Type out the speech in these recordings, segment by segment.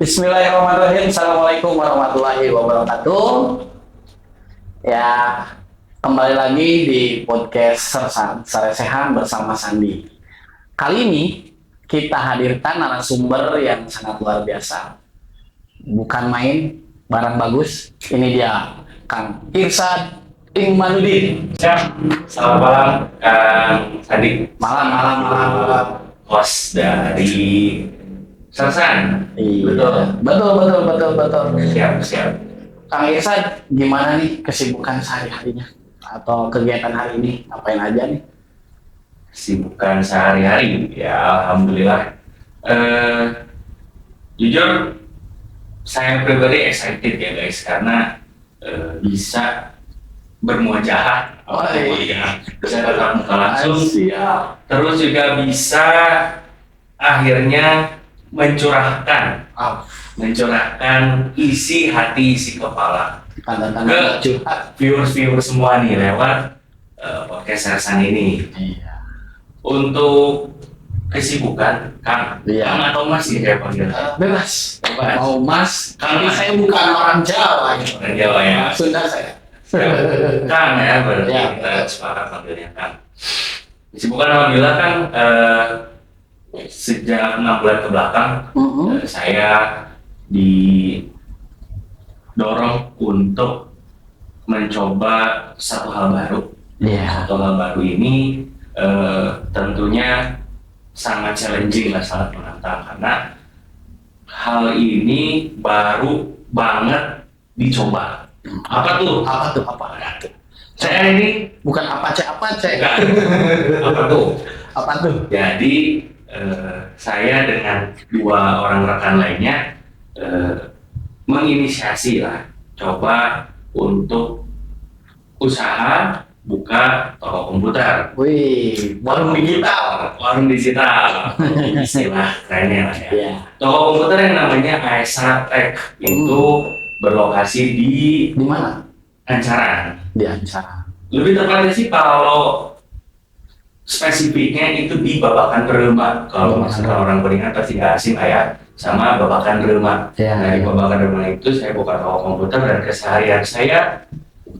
Bismillahirrahmanirrahim. Assalamualaikum warahmatullahi wabarakatuh. Ya, kembali lagi di podcast Saresehan bersama Sandi. Kali ini kita hadirkan narasumber yang sangat luar biasa. Bukan main, barang bagus. Ini dia, Kang Irsad Imanuddin. Siap. Selamat malam, Kang Sandi. Malam. Host dari Sersan. Iya. Betul. Siap. Kang Irsad, gimana nih kesibukan sehari-harinya? Atau kegiatan hari ini? Ngapain aja nih? Kesibukan sehari-hari, ya alhamdulillah. Jujur, saya pribadi excited ya guys, karena bisa bermuajah, bisa tatap muka langsung, terus juga bisa akhirnya mencurahkan isi hati, isi kepala Tanda-tanda ke viewers semua nih lewat podcast Sersan ini. Iya. Untuk kesibukan, Kang, Iya. Kang atau Mas nih saya panggil? Bebas. Bebas. Mau Mas, Kang, tapi Mas. saya bukan orang Jawa. Orang Jawa ya. Sunda saya. Kang ya, berarti Ya. kita sepakat panggilnya Kang. Kesibukan alhamdulillah Kang, sejak 6 bulan ke belakang saya didorong untuk mencoba satu hal baru. Iya. Satu hal baru ini tentunya sangat challenging lah, sangat menantang karena hal ini baru banget dicoba. Apa tuh? Saya ini Bukan apa cek. enggak. Apa tuh? Jadi saya dengan dua orang rekan lainnya menginisiasi lah, coba untuk usaha buka toko komputer. Wih, warung digital. Warung digital. Istilah kerennya lah ya. Iya. Toko komputer yang namanya Aesa Tech itu berlokasi di Di mana? Ancaran. Di Ancara. Lebih tepatnya sih kalau spesifiknya itu di Babakan Relma. Kalau misalkan orang Kuningan pasti nggak asing lah ya sama Babakan Relma. Iya, Nah, di iya. Babakan Relma itu saya buka toko komputer dan keseharian saya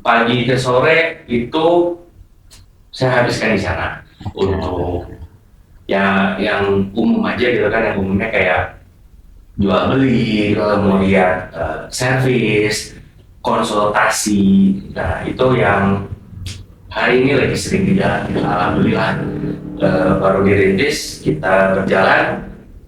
pagi ke sore itu saya habiskan di sana untuk ya yang umum aja gitu kan, yang umumnya kayak jual beli, kemudian servis, konsultasi. Nah itu yang hari ini lagi sering dijalani. Alhamdulillah baru dirintis, kita berjalan,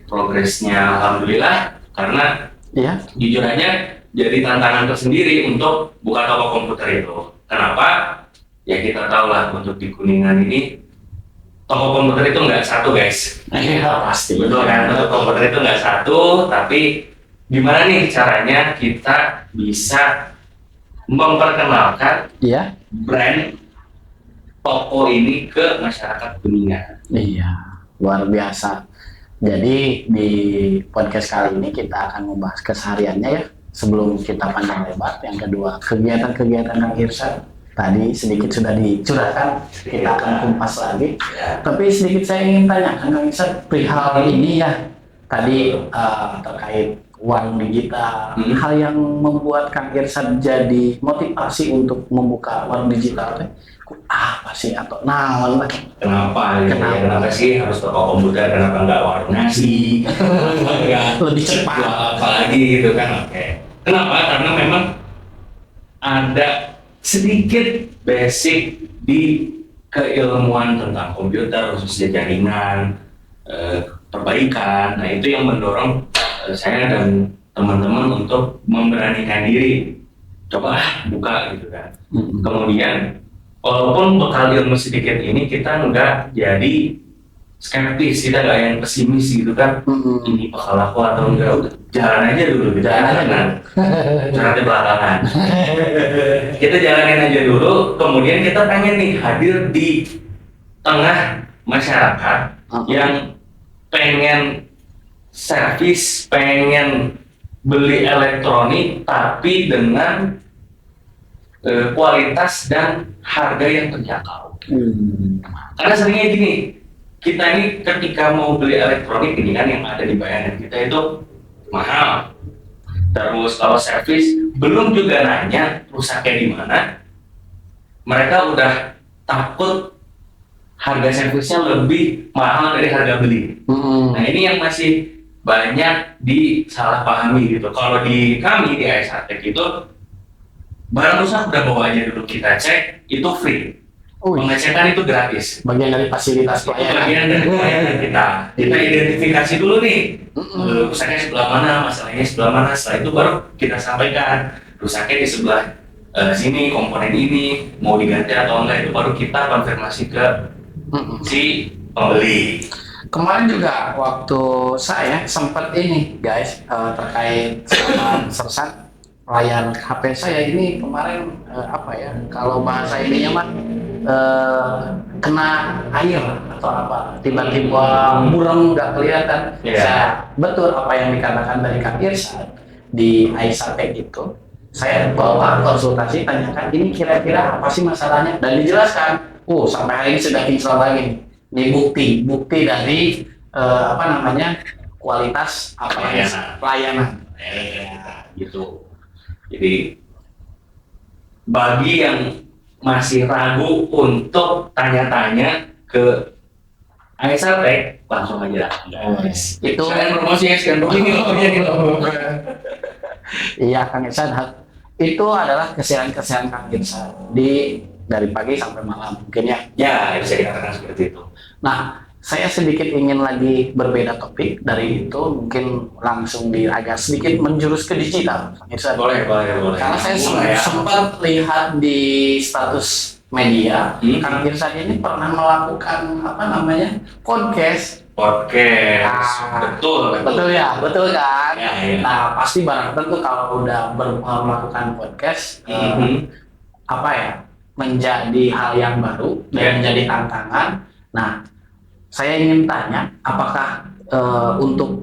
progresnya alhamdulillah, karena Iya. jujur aja jadi tantangan tersendiri untuk buka toko komputer itu. Kenapa? Ya kita tahu lah, untuk di Kuningan ini toko komputer itu nggak satu guys. Iya, pasti. Betul kan? Toko komputer itu nggak satu, tapi gimana nih caranya kita bisa memperkenalkan Iya. brand toko ini ke masyarakat Kuningan. Iya, luar biasa. Jadi di podcast kali ini kita akan membahas kesehariannya ya. Sebelum kita panjang lebar, yang kedua kegiatan-kegiatan Kang Irsad tadi sedikit sudah dicurahkan, kita akan kumpas lagi. Tapi sedikit saya ingin tanyakan Kang Irsad perihal ini ya. Tadi terkait warung digital, hal yang membuat Kang Irsad jadi motivasi untuk membuka warung digital teh apa sih atau naon lah? Kenapa? Gitu ya? Kenapa? Kenapa sih harus toko komputer? Kenapa nggak warung nasi? Nggak Lebih cepat. jual apa lagi gitu kan? Oke. Kenapa? Karena memang ada sedikit basic di keilmuan tentang komputer, khususnya jaringan, perbaikan. Nah itu yang mendorong saya dan teman-teman untuk memberanikan diri, coba buka gitu kan. Kemudian walaupun bekal ilmu sedikit ini, kita nggak jadi skeptis, kita nggak yang pesimis gitu kan. Ini bakal laku atau enggak, udah jalan aja dulu gitu. Jalan aja Nah, curhatnya belakangan. Kita jalanin aja dulu, kemudian kita pengen nih hadir di tengah masyarakat yang pengen servis, pengen beli elektronik tapi dengan kualitas dan harga yang terjangkau. Karena seringnya gini, kita ini ketika mau beli elektronik ini kan yang ada di bayangan kita itu mahal, Terus kalau servis belum juga nanya rusaknya di mana, mereka udah takut harga servisnya lebih mahal dari harga beli. Nah ini yang masih banyak disalahpahami gitu. Kalau di kami di ASATEK itu barang rusak udah bawa aja dulu kita cek, itu free. Pengecekan itu gratis. Bagian dari fasilitas Itu pelayanan. bagian dari pelayanan kita. Kita identifikasi dulu nih, rusaknya sebelah mana, masalahnya sebelah mana. Setelah itu baru kita sampaikan rusaknya di sebelah sini, komponen ini mau diganti atau enggak, itu baru kita konfirmasi ke si pembeli. Kemarin juga waktu saya sempat ini guys terkait sama sersat layar HP saya ini kemarin apa ya, kalau bahasa ininya mah kena air atau apa, tiba-tiba buram nggak kelihatan. Saya betul apa yang dikatakan dari Kak Irsyad di ASATEK itu. Saya bawa konsultasi, tanyakan ini kira-kira apa sih masalahnya, dan dijelaskan. Sampai hari ini sudah kinclong lagi. Ini bukti dari apa namanya, kualitas apa ya, pelayanan. Gitu. Jadi bagi yang masih ragu untuk tanya-tanya ke ASATEK, langsung aja. Itu saya promosi ya, sekian dulu ini loh. Iya Kang Irsyad, itu adalah kesialan Kang Irsyad dari pagi sampai malam mungkin ya. Ya, bisa dikatakan seperti itu. Nah, saya sedikit ingin lagi berbeda topik dari itu, mungkin langsung agak sedikit menjurus ke digital. Boleh. Karena saya sempat lihat di status media, Kang Irsyad ini pernah melakukan apa namanya, podcast. Betul kan? Ya. Nah, pasti barang tentu kalau udah melakukan podcast, apa ya, menjadi hal yang baru dan menjadi tantangan. Nah, saya ingin tanya, apakah untuk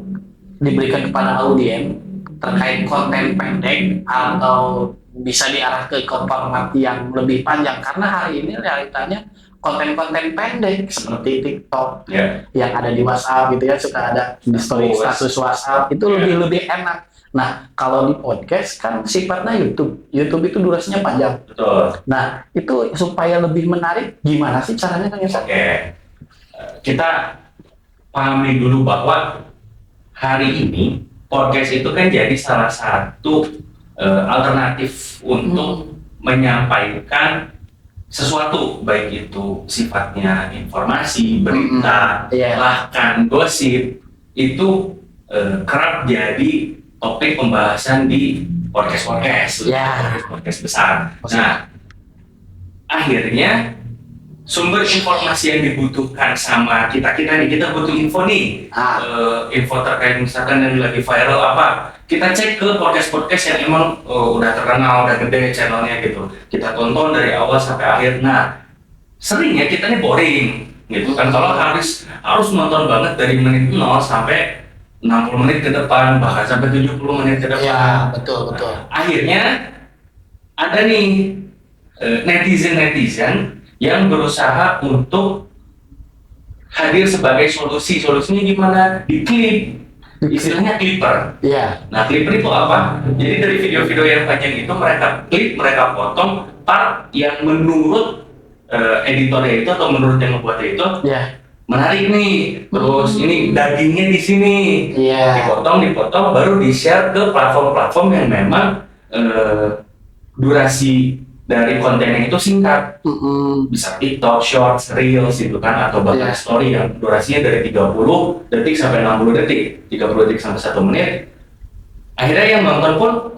diberikan kepada audiens terkait konten pendek atau bisa diarah ke format yang lebih panjang, karena hari ini realitanya konten-konten pendek seperti TikTok yang ada di WhatsApp gitu ya, suka ada di story status WhatsApp itu lebih enak. Nah, kalau di podcast kan sifatnya YouTube itu durasinya panjang. Betul. Nah, itu supaya lebih menarik, gimana sih caranya Kang Irsyad? Kita pahami dulu bahwa hari ini podcast itu kan jadi salah satu alternatif untuk menyampaikan sesuatu, baik itu sifatnya informasi, berita, bahkan gosip, itu kerap jadi topik pembahasan di podcast besar. Nah, akhirnya sumber informasi yang dibutuhkan sama kita nih, kita butuh info nih, info terkait misalkan yang lagi viral apa, kita cek ke podcast yang emang udah terkenal, udah gede channelnya gitu, kita tonton dari awal sampai akhir. Nah, seringnya kita nih boring gitu kan, kalau harus nonton banget dari menit 0 sampai 60 menit ke depan, bahkan sampai 70 menit ke depan. Ya, betul. Akhirnya ada nih netizen yang berusaha untuk hadir sebagai solusinya gimana? Di klip, istilahnya clipper. Nah, clipper itu apa? Jadi dari video-video yang panjang itu mereka klip, mereka potong part yang menurut editornya itu atau menurut yang membuatnya itu menarik nih. Terus ini dagingnya di sini, dipotong, baru di-share ke platform-platform yang memang durasi dari kontennya itu singkat, bisa TikTok, Shorts, Reels gitu kan, atau bahkan Story yang durasinya dari 30 detik sampai 60 detik, 30 detik sampai 1 menit. Akhirnya yang nonton pun,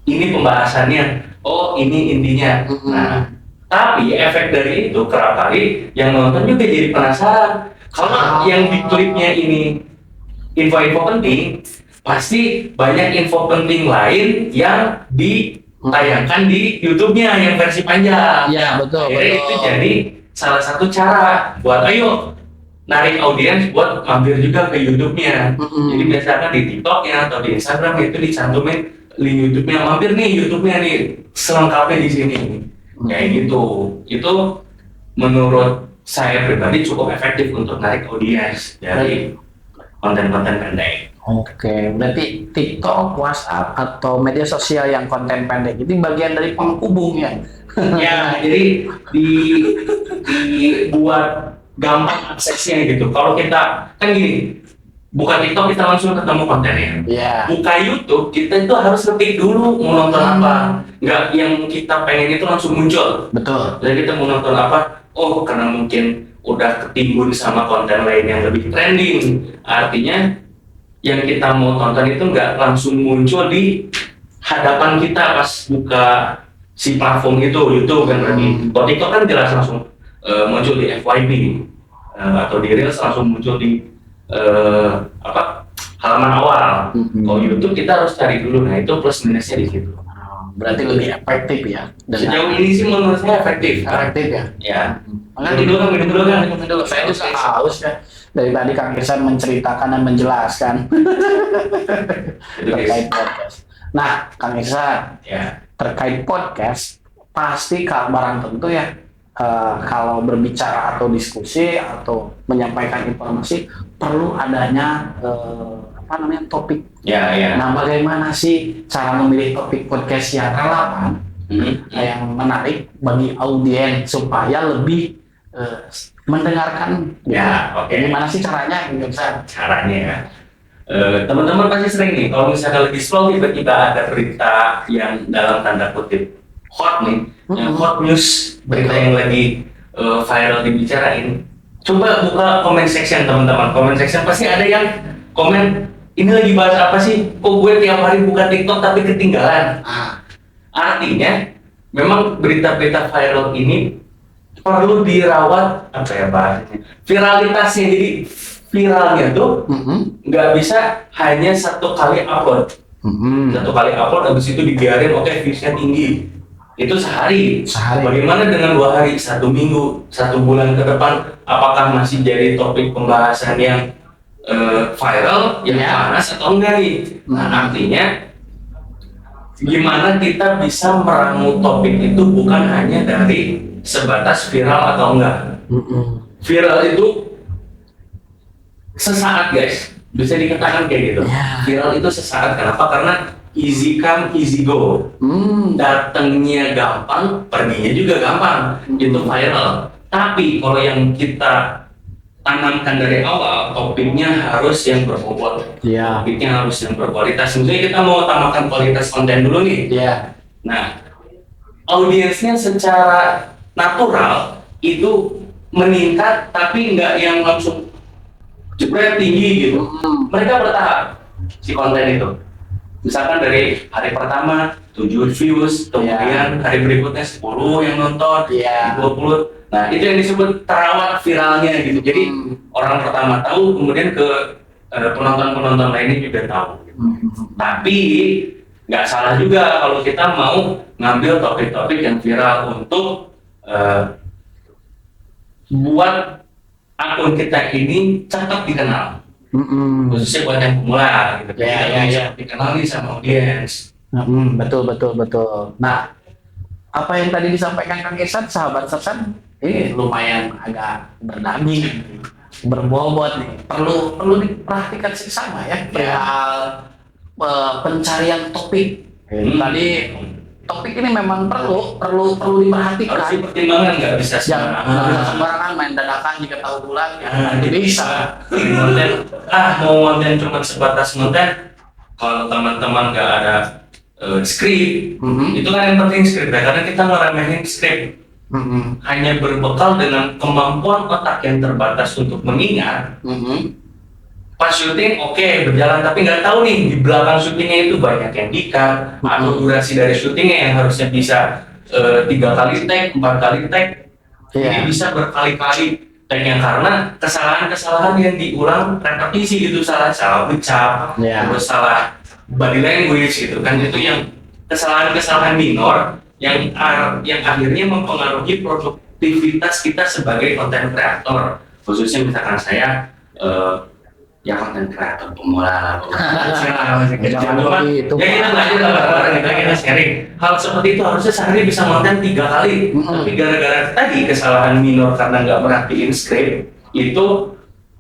ini pembahasannya, ini intinya. Nah, tapi efek dari itu kerap kali yang nonton juga jadi penasaran. Kalau yang di klipnya ini info-info penting, pasti banyak info penting lain yang ditayangkan di YouTube-nya yang versi panjang. Iya, betul. Itu jadi salah satu cara buat narik audiens buat mampir juga ke YouTube-nya. Jadi biasakan di TikTok-nya atau di Instagram itu dicantumin link YouTube-nya, mampir nih YouTube-nya nih, selengkapnya di sini. Kayak gitu. Itu menurut saya pribadi cukup efektif untuk narik audiens dari konten-konten pendek. Oke, berarti TikTok, WhatsApp, atau media sosial yang konten pendek itu bagian dari penghubung ya? Ya, jadi dibuat gampang aksesnya gitu. Kalau kita kan gini, buka TikTok kita langsung ketemu kontennya. Iya. Buka YouTube kita itu harus ngetik dulu mau nonton apa. Nggak yang kita pengen itu langsung muncul. Betul. Jadi kita mau nonton apa? Oh, karena mungkin udah ketimbun sama konten lain yang lebih trending. Artinya yang kita mau tonton itu nggak langsung muncul di hadapan kita pas buka si platform itu, YouTube kan berarti. Kalau TikTok kan jelas langsung muncul di FYP atau di Reels langsung muncul di halaman awal. Kalau YouTube kita harus cari dulu, nah itu plus minusnya di situ. Berarti lebih efektif ya? Sejauh ini sih menurut saya efektif. Efektif ya? Ya. Minum dulu. Saya juga haus ya. Dari tadi Kang Irsan menceritakan dan menjelaskan terkait podcast. Nah, Kang Irsan, Ya. terkait podcast, pasti barang tentu ya, kalau berbicara atau diskusi atau menyampaikan informasi perlu adanya topik. Ya. Nah, bagaimana sih cara memilih topik podcast yang relevan, yang menarik bagi audiens supaya lebih mendengarkan? Ya, oke. Gimana sih caranya, Irsan? Caranya ya. Teman-teman pasti sering nih, kalau misalnya lagi scroll tiba-tiba ada berita yang dalam tanda kutip hot nih, yang hot news, berita yang lagi viral dibicarain. Coba buka comment section teman-teman. Comment section pasti ada yang komen, ini lagi bahas apa sih? Kok gue tiap hari buka TikTok tapi ketinggalan? Artinya, memang berita-berita viral ini perlu dirawat bahasanya, viralitasnya. Jadi viralnya tuh nggak bisa hanya satu kali upload. Satu kali upload habis itu dibiarin viewsnya tinggi. Itu sehari. Bagaimana dengan 2 hari, 1 minggu, 1 bulan ke depan? Apakah masih jadi topik pembahasan yang viral, yang panas atau enggak nih? Nah, artinya gimana kita bisa meramu topik itu bukan hanya dari sebatas viral atau enggak. Viral itu sesaat guys, bisa dikatakan kayak gitu. Viral itu sesaat, kenapa? Karena easy come, easy go. Datangnya gampang, perginya juga gampang. Itu viral. Tapi kalau yang kita tanamkan dari awal, topiknya harus yang berbobot. Topiknya harus yang berkualitas. Misalnya kita mau utamakan kualitas konten dulu nih. Nah, audiensnya secara natural itu meningkat, tapi nggak yang langsung jebret tinggi gitu. Mereka bertahap si konten itu. Misalkan dari hari pertama 7 views, kemudian hari berikutnya 10 yang nonton, 20. Nah, itu yang disebut terawat viralnya gitu. Jadi orang pertama tahu, kemudian ke penonton-penonton lainnya juga tahu. Tapi nggak salah juga kalau kita mau ngambil topik-topik yang viral untuk buat akun kita ini cepat dikenal, khususnya buat yang pemula gitu. Cepat dikenal nih sama audiens. Betul. Nah, apa yang tadi disampaikan Kang Irsan, sahabat Sersan, ini lumayan agak berdaging, berbobot nih. Perlu diperhatikan sama ya perihal pencarian topik. Tadi topik ini memang perlu diperhatikan. Harus dipertimbangkan, nggak bisa sembarangan main dadakan jika tahu bulan nanti bisa. Mau konten cuma sebatas konten, kalau teman-teman nggak ada skrip, itu kan yang penting skrip ya, karena kita ngeremehin skrip. Hanya berbekal dengan kemampuan otak yang terbatas untuk mengingat. Pas syuting berjalan, tapi nggak tahu nih di belakang syutingnya itu banyak yang di-cut, atau durasi dari syutingnya yang harusnya bisa 3 kali take, 4 kali take, ini bisa berkali-kali take-nya karena kesalahan-kesalahan yang diulang repetisi gitu, salah ucap, terus salah body language gitu kan, itu yang kesalahan-kesalahan minor yang akhirnya mempengaruhi produktivitas kita sebagai konten kreator, khususnya misalkan saya konten kreator pemula, kita belajar bareng-bareng, kita sharing hal seperti itu. Harusnya sehari bisa konten 3 kali, tapi gara-gara tadi kesalahan minor karena nggak merhatiin skrip itu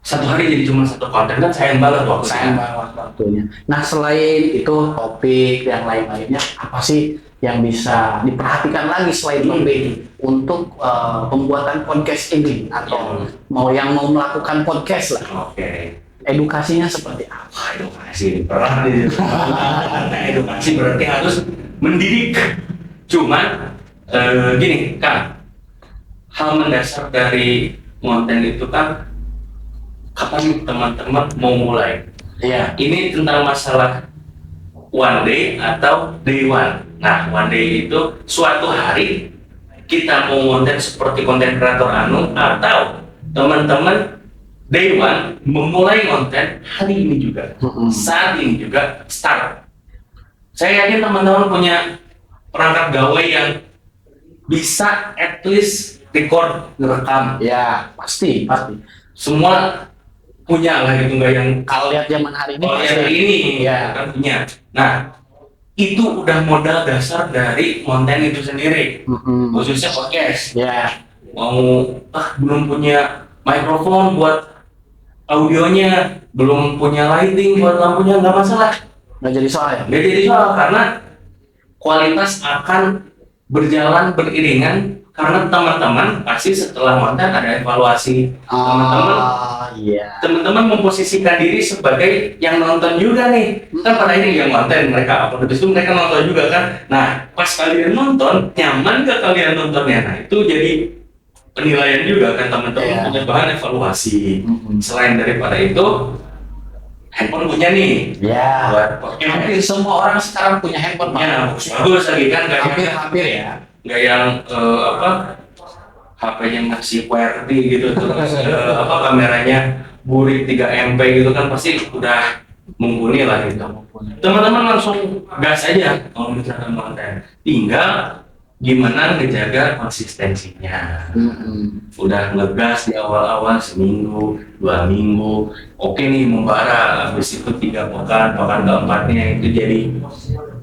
satu hari jadi cuma satu konten kan sayang banget waktunya. Sayang banget waktunya. Nah, selain itu topik yang lain-lainnya, apa sih yang bisa diperhatikan lagi selain topik untuk pembuatan podcast ini atau yang mau melakukan podcast lah? Oke. Edukasinya seperti apa? Edukasi berat nih. Nah, edukasi berarti harus mendidik. Cuman gini Kang, hal mendasar dari konten itu kan kapan teman-teman mau mulai? Iya. Ini tentang masalah one day atau day one. Nah, one day itu suatu hari kita mau konten seperti konten kreator Anu, atau teman-teman day one memulai konten hari ini juga, saat ini juga start. Saya yakin teman-teman punya perangkat gawai yang bisa at least record, ngerekam. Ya, pasti. Semua punya lah gitu, nggak yang Kalau lihat zaman hari ini kalau pasti. yang ini Ya. kan punya. Nah, itu udah modal dasar dari konten itu sendiri, khususnya podcast. Ya. Mau belum punya mikrofon buat audionya, belum punya lighting buat lampunya, nggak masalah. Nggak jadi soal ya? Nggak jadi soal, karena kualitas akan berjalan beriringan, karena teman-teman pasti setelah konten ada evaluasi. Iya. Teman-teman memposisikan diri sebagai yang nonton juga nih. Kan pada ini yang konten mereka upload, habis itu mereka nonton juga kan. Nah, pas kalian nonton, nyaman gak kalian nontonnya? Nah, itu jadi penilaian juga kan, teman-teman Iya. punya bahan evaluasi. Selain daripada itu, handphone punya nih. Ya. Buat podcast. Hampir semua orang sekarang punya handphone, Pak. Ya, bagus lagi kan, kayak Hampir ya. nggak yang HP-nya masih QWERTY gitu, terus kameranya burik 3 MP gitu kan, pasti udah mumpuni lah gitu. Teman-teman langsung gas aja kalau misalkan konten, tinggal gimana ngejaga konsistensinya. Udah ngegas di awal-awal seminggu, 2 minggu, oke nih membara, habis itu 3 pekan keempatnya itu jadi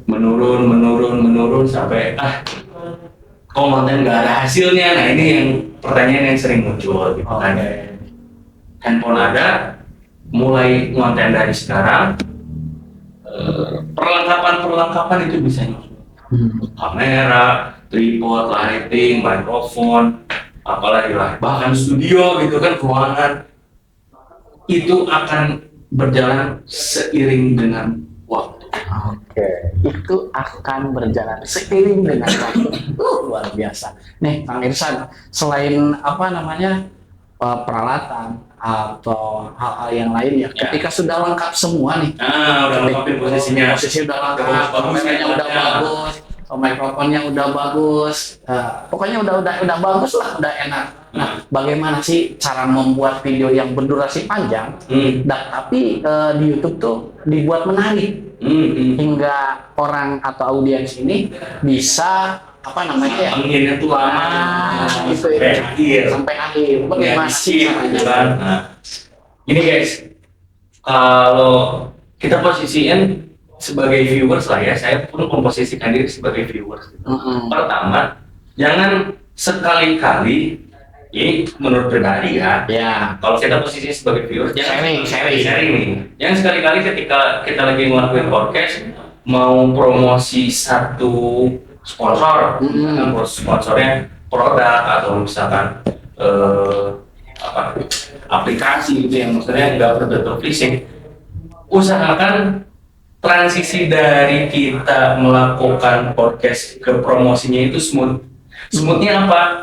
menurun sampai konten nggak ada hasilnya. Nah, ini yang pertanyaan yang sering muncul gitu kan. Handphone ada, mulai konten dari sekarang, perlengkapan itu bisa nyusul. Kamera, tripod, lighting, mikrofon, apalagi lah, bahkan studio gitu kan, ruangan itu akan berjalan seiring dengan waktu. Oke, itu akan berjalan seiring dengan waktu. Luar biasa. Nih, Kang Irsan, selain peralatan atau hal-hal yang lainnya, ketika sudah lengkap semua nih, Udah lengkapin posisinya. posisi udah lengkap, Bagus, kameranya udah bagus, mikrofonnya udah bagus, pokoknya udah bagus lah, udah enak. Nah, bagaimana sih cara membuat video yang berdurasi panjang, tapi di YouTube tuh dibuat menarik hingga orang atau audiens ini bisa Anginnya tuh lama gitu sampai akhir. Bagaimana sih caranya? Nah, ini guys, kalau kita posisiin sebagai viewers lah ya, saya pun memposisikan diri sebagai viewers. Pertama, jangan sekali-kali, ini menurut pribadi ya, kalau kita posisi sebagai viewers, jangan sharing nih. Jangan sekali-kali ketika kita lagi ngelakuin podcast, mau promosi satu sponsor, sponsornya produk atau misalkan aplikasi gitu yang maksudnya nggak betul-betul phishing, usahakan transisi dari kita melakukan podcast ke promosinya itu smooth. Smoothnya apa?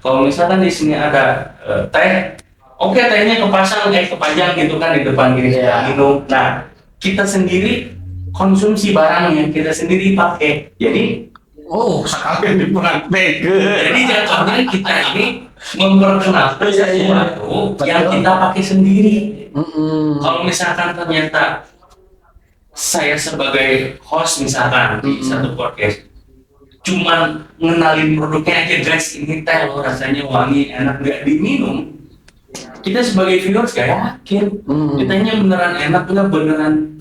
Kalau misalkan di sini ada teh, oke, tehnya kepajang gitu kan di depan gini kita minum. Nah, kita sendiri konsumsi barangnya, kita sendiri pakai. Jadi sekalian dipraktek. Jadi jatuhnya kita ini memperkenalkan sesuatu yang kita pakai sendiri. Kalau misalkan ternyata saya sebagai host misalkan di satu podcast, cuman ngenalin produknya aja, guys, ini teh loh rasanya wangi, enak, nggak diminum, kita sebagai viewers gak yakin ditanya beneran enak nggak, beneran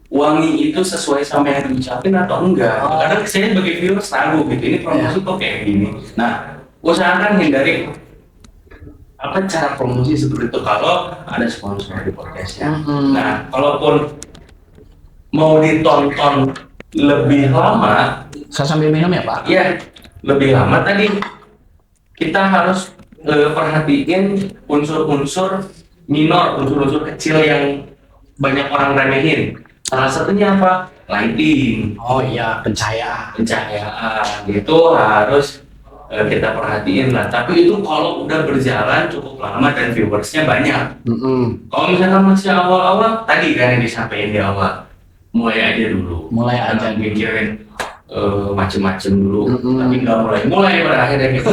wangi itu sesuai sama yang diucapin atau enggak. Kadang saya sebagai viewers ragu gitu, ini promosi kok kayak gini. Nah, usahakan hindari apa cara promosi seperti itu kalau ada sponsor di podcastnya. Mm-mm. Nah, kalaupun mau ditonton lebih lama, Saya sambil minum ya Pak. ya lebih lama tadi kita harus perhatiin unsur-unsur minor, unsur-unsur kecil yang banyak orang remehin. Salah satunya apa? Lighting, Oh iya, pencahayaan. pencahayaan itu harus kita perhatiin lah. Tapi itu kalau udah berjalan cukup lama dan viewersnya banyak. Mm-mm. Kalau misalkan masih awal-awal, tadi kan yang disampaikan di awal, mulai aja dulu. Mulai aja Jangan dulu. mikirin macem-macem dulu, Mm-mm. tapi nggak mulai pada akhirnya gitu.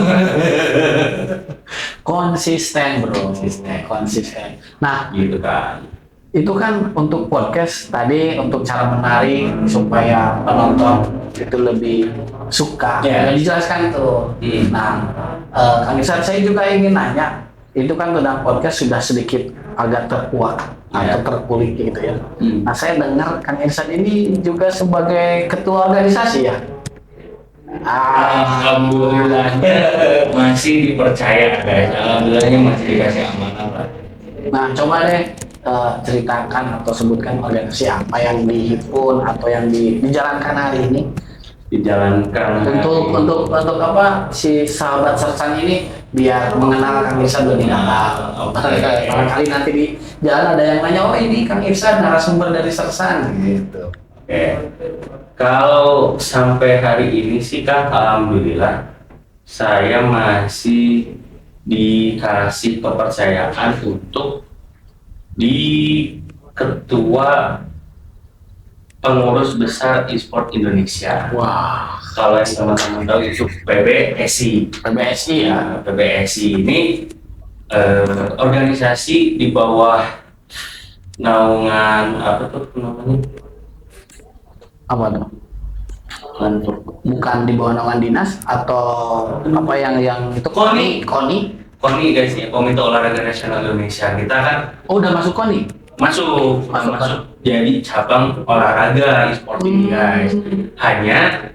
Konsisten bro. Konsisten. Konsisten. Nah, Gitu kan. itu kan untuk podcast tadi untuk cara menarik supaya penonton itu lebih suka. Ya. Udah dijelaskan tuh. Hmm. Nah, Kang Irsan, saya juga ingin nanya, itu kan tentang podcast sudah sedikit agak terkuak Ya. atau terkulik gitu ya. Hmm. Nah, saya dengar Kang Irsan ini juga sebagai ketua organisasi ya. Alhamdulillah masih dipercaya guys. Alhamdulillahnya masih dikasih amanah lah. Nah, coba deh ceritakan atau sebutkan organisasi apa yang dihimpun atau yang dijalankan hari ini Dijalankan untuk apa si sahabat Sersan ini biar mengenal Kang Irsan lebih dalam. Barangkali nanti di jalan ada yang nanya, oh ini Kang Irsan narasumber dari Sersan gitu. Oke. Kalau sampai hari ini sih kan alhamdulillah saya masih dikasih kepercayaan untuk di ketua pengurus besar e-sport Indonesia. Wah, Kalau yang teman-teman tahu itu PBSI. PBSI ya. Nah, PBSI ini organisasi di bawah naungan apa tuh namanya? Apa tuh? Bukan di bawah naungan dinas atau apa yang itu KONI. KONI. KONI guys ya, Komite Olahraga Nasional Indonesia. Kita kan Oh, udah masuk KONI. masuk jadi cabang olahraga e-sport ini guys. Hanya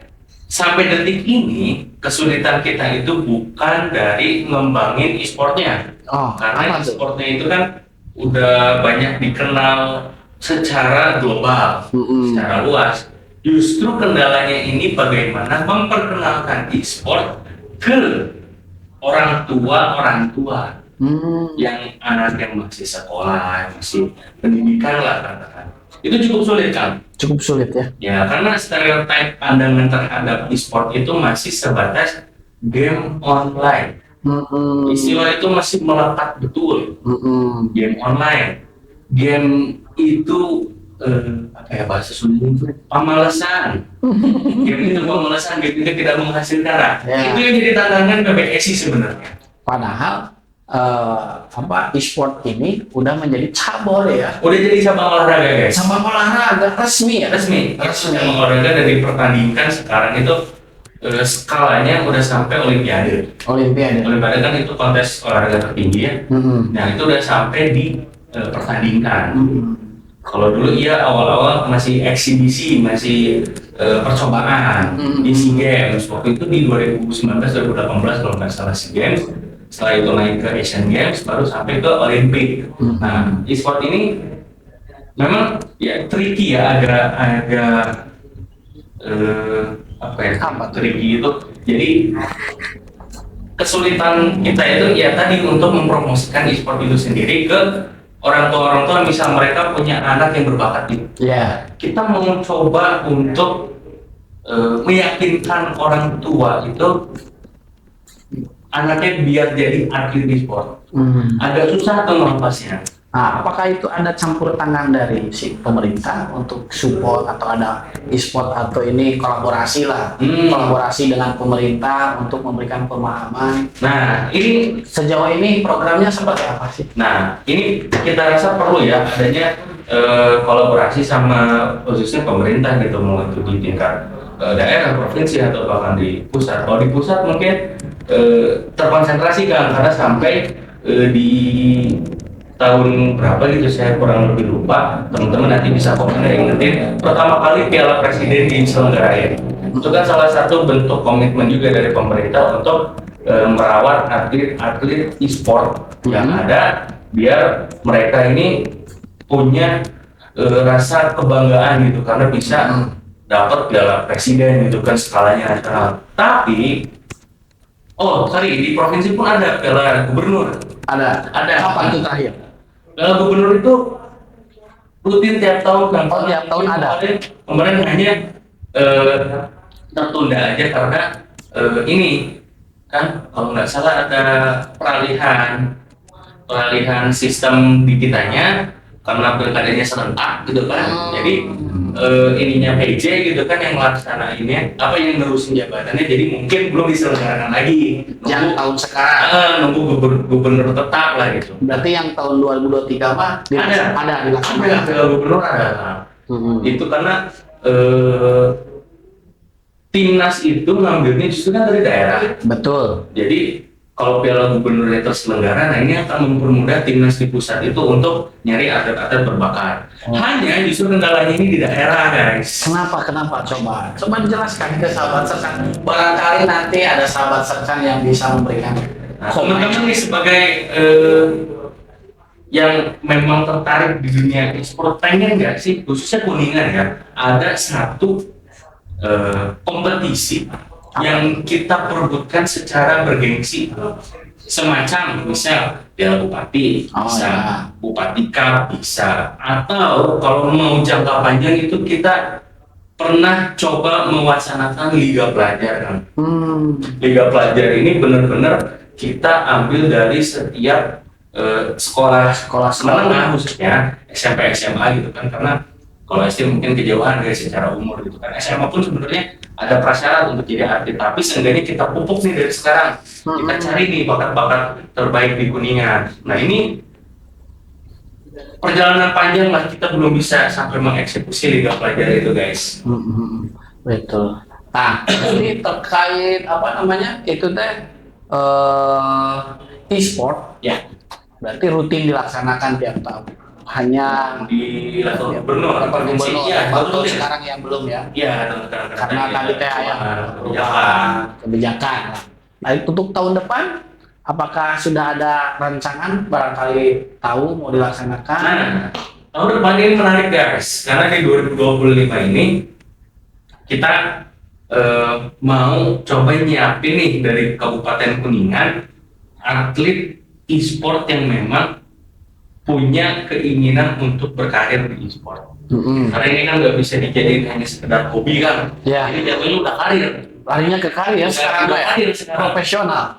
sampai detik ini kesulitan kita itu bukan dari ngembangin e-sportnya, Oh, karena apa tuh? e-sportnya itu kan udah banyak dikenal secara global, Mm-mm. secara luas. Justru kendalanya ini bagaimana memperkenalkan e-sport ke orang tua yang anak yang masih sekolah, masih pendidikan lah katakan. Itu cukup sulit kan? Cukup sulit ya. Ya karena stereotip pandangan terhadap e-sport itu masih sebatas game online. Mm-mm. Istilah itu masih melekat betul. Mm-mm. Game online, game itu apa ya bahasa Sundanya itu pamalesan. Game itu pamalesan, game itu tidak menghasilkan. Nah, Ya. itu yang jadi tantangan PBSI sebenarnya. Padahal e-sport ini udah menjadi cabur ya. Udah jadi cabang olahraga guys. Cabang olahraga resmi ya. Resmi. Cabang olahraga dan dipertandingkan sekarang itu skalanya udah sampai Olimpiade. Olimpiade. Olimpiade kan itu kontes olahraga tertinggi ya. Mm-mm. Nah itu udah sampai dipertandingkan. Mm-mm. Kalau dulu iya awal-awal masih eksibisi, masih percobaan di SEA Games. Waktu itu di 2019-2018 kalau nggak salah SEA Games. Setelah itu naik ke Asian Games, baru sampai ke Olimpik. Nah, e-sport ini memang ya tricky ya, agak apa ya? Apa tuh? Tricky itu. Jadi kesulitan kita itu ya tadi untuk mempromosikan e-sport itu sendiri ke orang tua misal mereka punya anak yang berbakat itu. Ya. Kita mau coba untuk meyakinkan orang tua itu anaknya biar jadi atlet e-sport. Agak susah tuh melepasnya. Nah, apakah itu ada campur tangan dari si pemerintah untuk support atau ada e-sport atau ini kolaborasi lah, kolaborasi dengan pemerintah untuk memberikan pemahaman. Nah, ini Sejauh ini programnya seperti apa sih? Nah, ini kita rasa perlu ya adanya kolaborasi sama khususnya pemerintah gitu, mau itu di tingkat daerah, provinsi atau bahkan di pusat. Kalau di pusat mungkin terkonsentrasi kan karena sampai di tahun berapa gitu saya kurang lebih lupa, teman-teman nanti bisa komen ya ingetin pertama kali Piala Presiden diselenggarain. Itu kan salah satu bentuk komitmen juga dari pemerintah untuk merawat atlet-atlet e-sport yang ada, biar mereka ini punya rasa kebanggaan gitu karena bisa dapat piala presiden gitu kan skalanya nasional. Tapi di provinsi pun ada piala gubernur. Ada. Kapan itu terakhir? Piala gubernur itu rutin tiap tahun kan. Tiap tahun ada. Kemarin hanya tertunda aja karena ini kan kalau nggak salah ada peralihan sistem di kitanya karena pilkadanya serentak gitu kan. Jadi ininya PJ gitu kan yang melaksanainnya yang nerusin jabatannya, jadi mungkin belum diselenggarakan lagi Yang tahun sekarang. nunggu gubernur tetap lah gitu. Berarti yang tahun 2023 mah ada dilaksanakan. Piala gubernur ada. Itu karena timnas itu ngambilnya justru kan dari daerah. Betul. Jadi kalau piala gubernurnya terselenggara, nah ini akan mempermudah timnas di pusat itu untuk nyari atlet-atlet berbakat. Hanya justru kendalanya ini di daerah, guys. Kenapa? Coba dijelaskan ke sahabat Serkan. Barangkali nanti ada sahabat Serkan yang bisa memberikan Teman-teman nih sebagai yang memang tertarik di dunia e-sport, pengen nggak sih, khususnya Kuningan ya, ada satu kompetisi yang kita perebutkan secara bergengsi, semacam misal Piala Bupati, bisa Bupati Cup, bisa, atau kalau mau jangka panjang itu kita pernah coba mewacanakan Liga Pelajar kan. Liga Pelajar ini benar-benar kita ambil dari setiap sekolah menengah khususnya SMP SMA gitu kan, karena kalau SD mungkin kejauhan dari secara umur gitu kan. SMA pun sebenarnya ada prasyarat untuk jadi atlet, tapi seenggaknya kita pupuk nih dari sekarang. Kita cari nih bakat-bakat terbaik di Kuningan. Nah ini perjalanan panjang lah, kita belum bisa sampai mengeksekusi Liga Pelajar itu, guys. Betul. Nah, ini terkait itu teh e-sport Ya, berarti rutin dilaksanakan tiap tahun. Hanya di level gubernur, ya, betul sekarang yang belum ya. Iya, Karena tadi teh kebijakan. Nah, untuk tahun depan, apakah sudah ada rancangan barangkali tahu mau dilaksanakan? Nah, tahun depan ini menarik, guys, karena di 2025 ini kita mau coba nyiapin nih dari Kabupaten Kuningan atlet e-sport yang memang punya keinginan untuk berkarir di e-sport. Karena ini kan nggak bisa dijadiin hanya sekedar hobi kan. Ya. Ini jatuhnya udah karir. Larinya ke karir sekarang ya.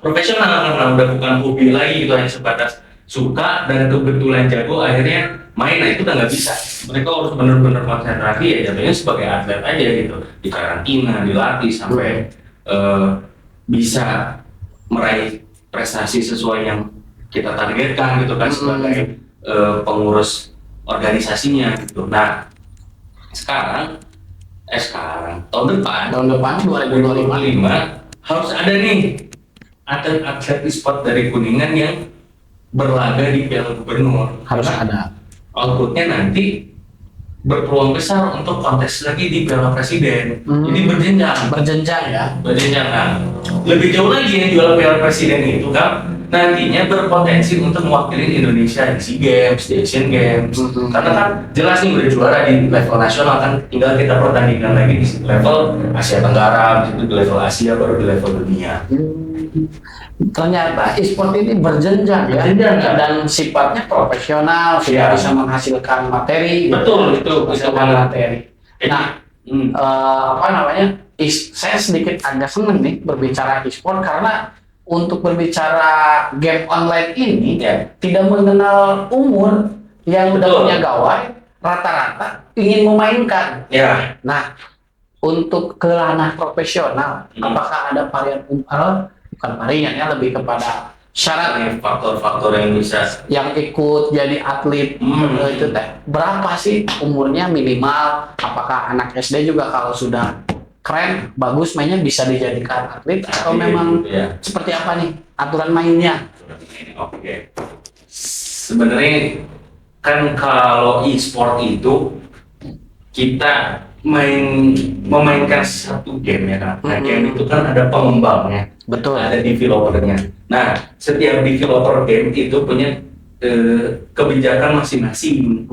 Profesional Karena udah bukan hobi lagi gitu, hanya sebatas suka dan kebetulan jago akhirnya main. Nah itu udah nggak bisa. Mereka harus benar-benar konsentrasi ya, jatuhnya sebagai atlet aja gitu, di karantina, dilatih sampai bisa meraih prestasi sesuai yang kita targetkan gitu kan sebagai pengurus organisasinya gitu. Nah sekarang tahun depan 2025 harus ada nih atlet e-sport dari Kuningan yang berlaga di Piala Gubernur. harus ada. Outputnya nanti berpeluang besar untuk kontes lagi di Piala Presiden. Jadi Berjenjang ya. Nah, lebih jauh lagi yang jual Piala Presiden itu kan nantinya berpotensi untuk mewakili Indonesia di SEA Games, di Asian Games. Karena kan jelas nih udah juara di level nasional kan, tinggal kita pertandingan lagi di level Asia Tenggara, di level Asia, baru di level dunia. Ternyata e-sport ini berjenjang ya, dan sifatnya profesional, sudah bisa menghasilkan materi. Betul, itu materi. Nah, saya sedikit agak seneng nih berbicara e-sport karena untuk berbicara game online ini tidak mengenal umur, yang udah punya gawai rata-rata ingin memainkan. Nah, untuk ke ranah profesional, apakah ada varian bukan varian ya, lebih kepada syarat faktor-faktor yang bisa yang ikut jadi atlet itu teh berapa sih umurnya minimal? Apakah anak SD juga kalau sudah keren, bagus mainnya bisa dijadikan atlet atau memang seperti apa nih aturan mainnya? Oke. Sebenarnya kan kalau e-sport itu kita memainkan satu game ya kan. Nah, game itu kan ada pengembangnya, Betul. ada developernya. Nah, setiap developer game itu punya kebijakan masing-masing.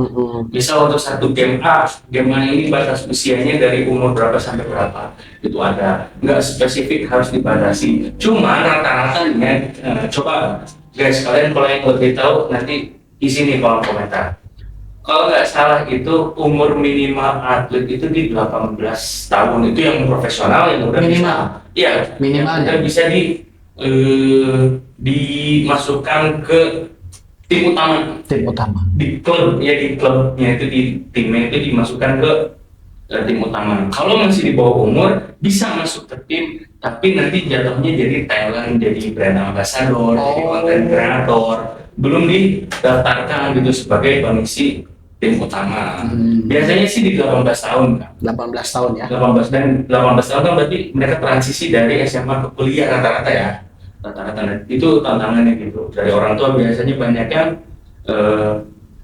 Misal untuk satu game A ini batas usianya dari umur berapa sampai berapa, itu ada, nggak spesifik harus dibatasi. Cuma rata-ratanya, coba guys, kalian kalau yang lebih tahu nanti isi nih kolom komentar. Kalau nggak salah itu umur minimal atlet itu di 18 tahun, itu yang profesional yang udah Minimal? Iya, Minimal udah bisa dimasukkan ke tim utama. Tim utama. Di klubnya itu, di timnya itu dimasukkan ke tim utama. Kalau masih di bawah umur bisa masuk ke tim, tapi nanti jatuhnya jadi talent, jadi brand ambassador, jadi content creator, belum didaftarkan gitu sebagai pengisi tim utama. Biasanya sih di 18 tahun kan. 18 tahun ya. 18 tahun kan berarti mereka transisi dari SMA ke kuliah rata-rata ya. Rata-rata itu tantangannya gitu. Dari orang tua biasanya banyak yang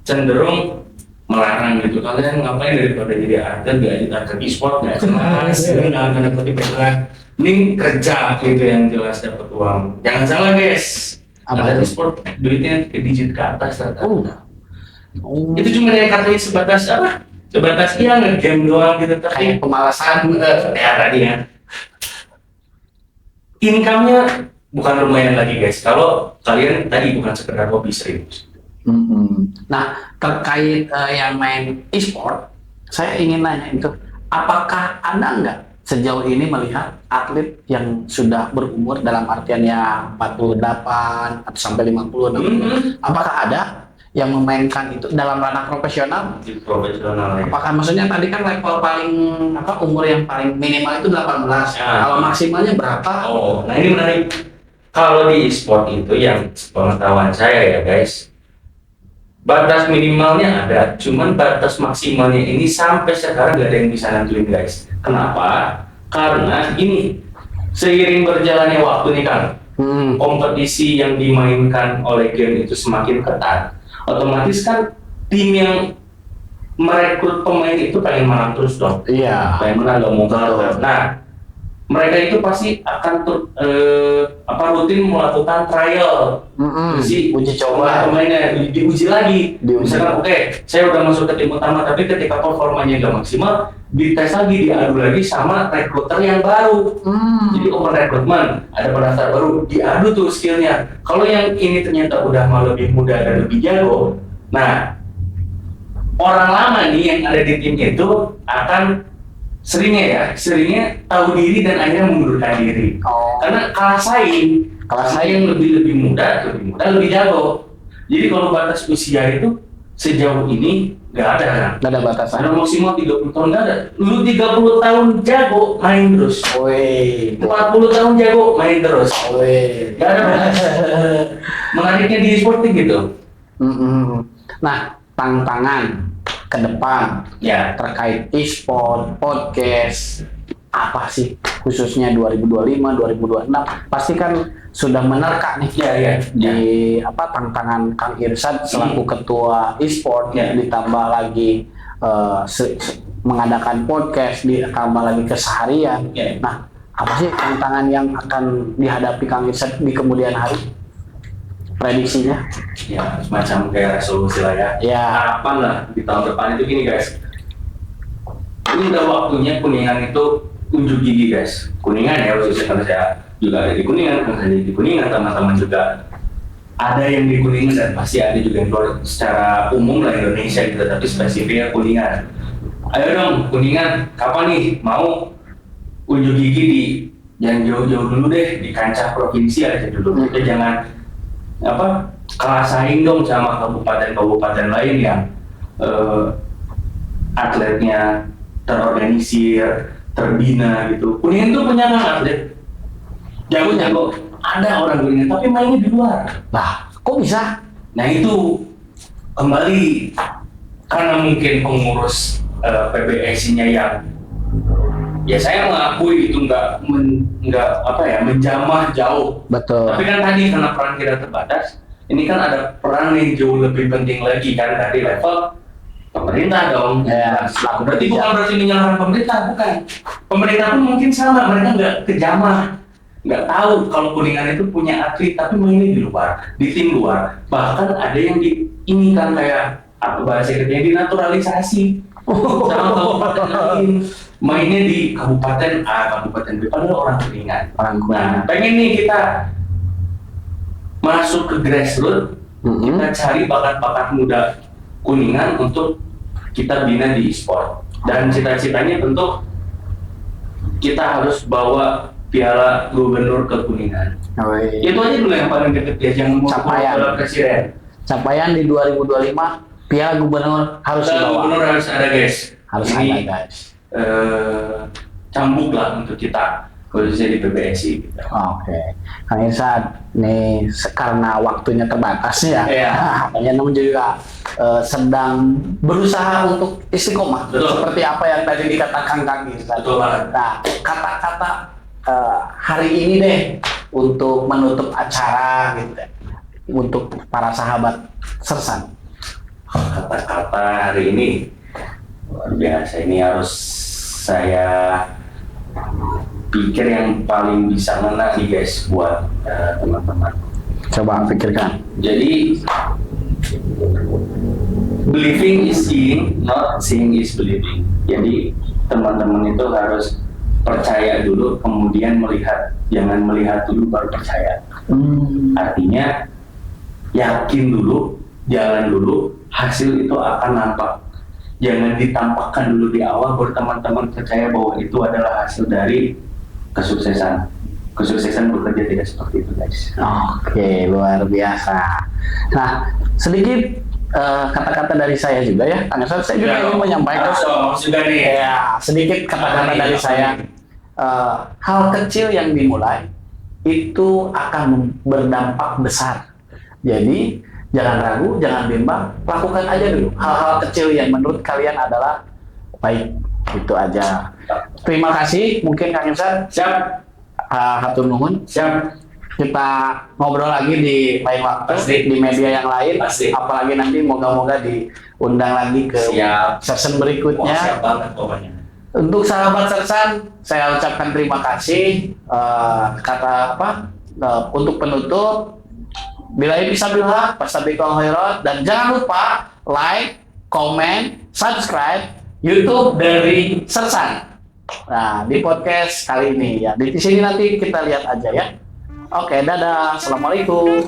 cenderung melarang gitu. Kalian ngapain daripada jadi atlet, gak jadi e-sport, gak jelas, nggak dapat pegang. Mending kerja gitu yang jelas dapat uang. Jangan salah guys. Ada e-sport duitnya ke digit ke atas rata-rata. Itu cuma yang katanya sebatas apa? Sebatas game doang gitu, tapi Kayak pemalasan. ya tadi ya. Income-nya bukan lumayan lagi guys, kalau kalian tadi bukan sekedar hobi serius. Nah, terkait yang main e-sport, saya ingin nanya itu, apakah Anda nggak sejauh ini melihat atlet yang sudah berumur dalam artian ya 48 atau sampai 50, 60, apakah ada yang memainkan itu dalam ranah profesional? Profesional ya. Apakah maksudnya tadi kan level paling umur yang paling minimal itu 18, Ya. kalau maksimalnya berapa? Oh, nah ini menarik. Kalau di e-sport itu yang pengetahuan saya ya guys, batas minimalnya ada, cuman batas maksimalnya ini sampai sekarang gak ada yang bisa nentuin guys. Kenapa? Karena ini seiring berjalannya waktu nih kan, kompetisi yang dimainkan oleh game itu semakin ketat, otomatis kan tim yang merekrut pemain itu pengen menang terus dong. Iya. Pengen menang, gak mau kalah. Nah, mereka itu pasti akan rutin melakukan trial, uji coba pemainnya, diuji lagi. Misalkan oke, saya udah masuk ke tim utama, tapi ketika performanya nggak maksimal, dites lagi, diadu lagi sama rekruter yang baru. Jadi open recruitment, ada pendaftar baru, diadu tuh skillnya. Kalau yang ini ternyata udah malah lebih muda dan lebih jago, nah orang lama nih yang ada di tim itu akan seringnya tahu diri dan akhirnya mengundurkan diri. Karena kalah saing yang lebih muda, lebih jago. Jadi kalau batas usia itu sejauh ini nggak ada kan? Nggak ada batasan. Ada maksimal 30 tahun nggak ada. Lu 30 tahun jago main terus. 40 tahun jago main terus. Nggak ada batas. Menariknya di e-sport gitu. Nah, tantangan ke depan Ya, terkait e-sport, podcast, apa sih khususnya 2025, 2026 pasti kan sudah menerka nih di tantangan Kang Irsad selaku ketua e-sport, ditambah lagi mengadakan podcast, ditambah lagi keseharian. Nah, apa sih tantangan yang akan dihadapi Kang Irsad di kemudian hari? Prediksinya? Ya, semacam kayak resolusi lah ya. Harapan lah di tahun depan itu gini guys. Ini udah waktunya Kuningan itu unjuk gigi guys. Kuningan ya, khususnya karena saya juga ada di Kuningan, teman-teman juga ada yang di Kuningan dan pasti ada juga yang keluar secara umum lah Indonesia gitu, tapi spesifiknya Kuningan. Ayo dong Kuningan, kapan nih mau unjuk gigi di yang jauh-jauh dulu deh, di kancah provinsi aja dulu. Kita jangan kalah saing dong sama kabupaten-kabupaten lain yang atletnya terorganisir, terbina gitu. Kuningan tuh punya kan atlet jago, ada orang Kuningan tapi mainnya di luar. Nah, kok bisa? Nah itu kembali karena mungkin pengurus PBSI-nya yang ya saya mengakui itu nggak menjamah jauh. Betul. Tapi kan tadi karena peran kita terbatas, ini kan ada peran yang jauh lebih penting lagi kan dari level Pemerintah dong. Ya, selaku Berarti bukan kebijakan. berarti menyalahkan pemerintah, bukan. Pemerintah pun mungkin sama, mereka nggak kejamah, nggak tahu kalau Kuningan itu punya atlet tapi mainnya di luar, di tim luar. Bahkan ada yang diinginkan kayak apa bahasa Inggrisnya dinaturalisasi sama kabupaten lain, mainnya di kabupaten A, kabupaten B, padahal orang Kuningan. Orang Nah, Kuningan. pengen nih kita masuk ke grassroots, kita cari bakat-bakat muda Kuningan untuk kita bina di e-sport. Dan cita-citanya tentu kita harus bawa piala gubernur ke Kuningan. Wih. Itu aja dulu yang paling deket ya, jangan mau Capaian. piala presiden. Capaian di 2025 Piala Gubernur harus Piala dibawa. gubernur harus ada guys. Harus Ini, ada guys. cambuk lah untuk kita khususnya di PBSI. Gitu. Oke, Kang Irsyad, nih karena waktunya terbatas ya, Iya. makanya namun juga sedang berusaha untuk istiqomah. Betul. Seperti apa yang tadi dikatakan Kang Irsyad. Betul banget. Nah, kata-kata hari ini deh untuk menutup acara gitu, untuk para sahabat Sersan. Kata-kata hari ini luar biasa, ini harus saya pikir yang paling bisa ngena nih guys buat teman-teman. Coba pikirkan. Jadi believing is seeing, not seeing is believing. Jadi teman-teman itu harus percaya dulu, kemudian melihat. Jangan melihat dulu baru percaya. Artinya yakin dulu, jalan dulu, hasil itu akan nampak. Jangan ditampakkan dulu di awal baru teman-teman percaya bahwa itu adalah hasil dari kesuksesan. Kesuksesan bekerja tidak seperti itu guys. Oke, luar biasa. Nah, sedikit kata-kata dari saya juga ya, Kang Irsyad. Saya juga ingin menyampaikan. Harus juga nih. Ya, sedikit kata-kata dari saya. Hal kecil yang dimulai itu akan berdampak besar. Jadi jangan ragu, jangan bimbang, lakukan aja dulu hal-hal kecil yang menurut kalian adalah baik. Itu aja. Terima kasih. Mungkin Kang Irsyad, Siap. hatur nuhun. Siap. Kita ngobrol lagi di lain waktu, Pasti. di media yang lain. Pasti. Apalagi nanti moga-moga diundang lagi ke Siap. season Wah, berikutnya. siap banget pokoknya. Untuk sahabat Sersan, saya ucapkan terima kasih. Untuk penutup, bila fisabilillah, fastabiqul khairat, dan jangan lupa like, comment, subscribe YouTube dari Sersan. Nah, di podcast kali ini ya. Di sini nanti kita lihat aja ya. Oke, dadah. Assalamualaikum.